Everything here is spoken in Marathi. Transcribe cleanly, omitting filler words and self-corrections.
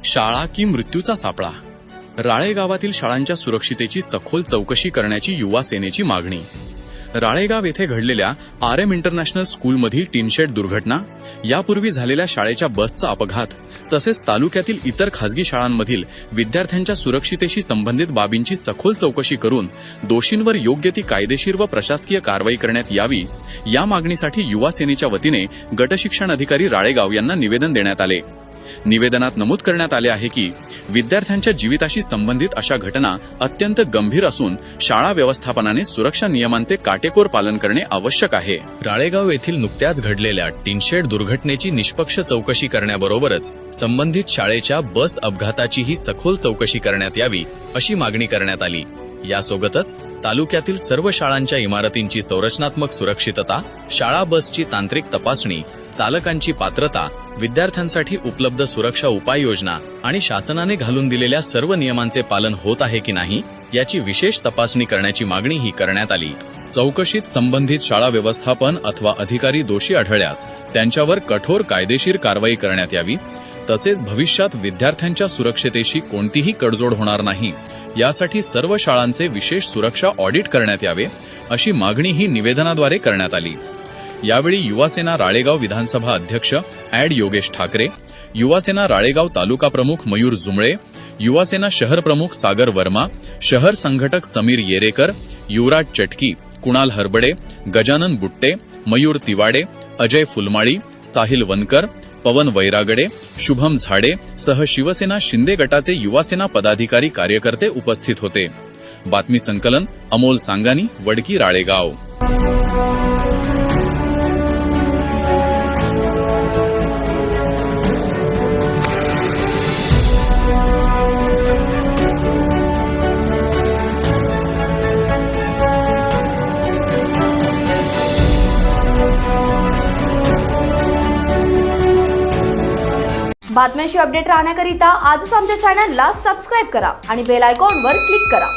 शाळा की मृत्यूचा सापळा? राळेगावातील शाळांच्या सुरक्षितेची सखोल चौकशी करण्याची युवा सेनेची मागणी. राळेगाव येथे घडलेल्या RM इंटरनॅशनल स्कूलमधील टीनशेड दुर्घटना, यापूर्वी झालेल्या शाळेच्या बसचा अपघात तसेच तालुक्यातील इतर खासगी शाळांमधील विद्यार्थ्यांच्या सुरक्षितेशी संबंधित बाबींची सखोल चौकशी करून दोषींवर योग्य ती कायदेशीर व प्रशासकीय कारवाई करण्यात यावी, या मागणीसाठी युवा सेनेच्या वतीने गटशिक्षण अधिकारी राळेगाव यांना निवेदन देण्यात आले. निवेदनात नमूद करण्यात आले आहे की विद्यार्थ्यांच्या जीविताशी संबंधित अशा घटना अत्यंत गंभीर असून शाळा व्यवस्थापनाने सुरक्षा नियमांचे काटेकोर पालन करणे आवश्यक आहे. राळेगाव येथील नुकत्याच घडलेल्या टीनशेड दुर्घटनेची निष्पक्ष चौकशी करण्याबरोबरच संबंधित शाळेच्या बस अपघाताचीही सखोल चौकशी करण्यात यावी, अशी मागणी करण्यात आली. यासोबतच तालुक्यातील सर्व शाळांच्या इमारतींची संरचनात्मक सुरक्षितता, शाळा बसची तांत्रिक तपासणी, चालकांची पात्रता, विद्यार्थ्यांसाठी उपलब्ध सुरक्षा उपाययोजना आणि शासनाने घालून दिलेल्या सर्व नियमांचे पालन होत आहे की नाही, याची विशेष तपासणी करण्याची मागणीही करण्यात आली. चौकशीत संबंधित शाळा व्यवस्थापन अथवा अधिकारी दोषी आढळल्यास त्यांच्यावर कठोर कायदेशीर कारवाई करण्यात यावी. तसेच भविष्यात विद्यार्थ्यांच्या सुरक्षितेशी कोणतीही तडजोड होणार नाही, यासाठी सर्व शाळांचे विशेष सुरक्षा ऑडिट करण्यात यावे, अशी मागणीही निवेदनाद्वारे करण्यात आली. यावेळी युवासेना राळेगाव विधानसभा अध्यक्ष योगेश ठाकरे, युवासेना राळेगाव तालुका प्रमुख मयूर जुमळे, युवासेना शहर प्रमुख सागर वर्मा, शहर संघटक समीर येरेकर, युवराज चटकी, कुणाल हरबडे, गजानन बुट्टे, मयूर तिवाडे, अजय फुलमाळी, साहिल वनकर, पवन वैरागडे, शुभम झाडे सह शिवसेना शिंदे गटाचे युवासेना पदाधिकारी कार्यकर्ते उपस्थित होते. बातमी संकलन अमोल सांगानी, वडकी, राळेगाव. बातम्यांशी अपडेट राहण्याकरिता आजच आमच्या चॅनलला सबस्क्राईब करा आणि बेल आयकॉनवर क्लिक करा.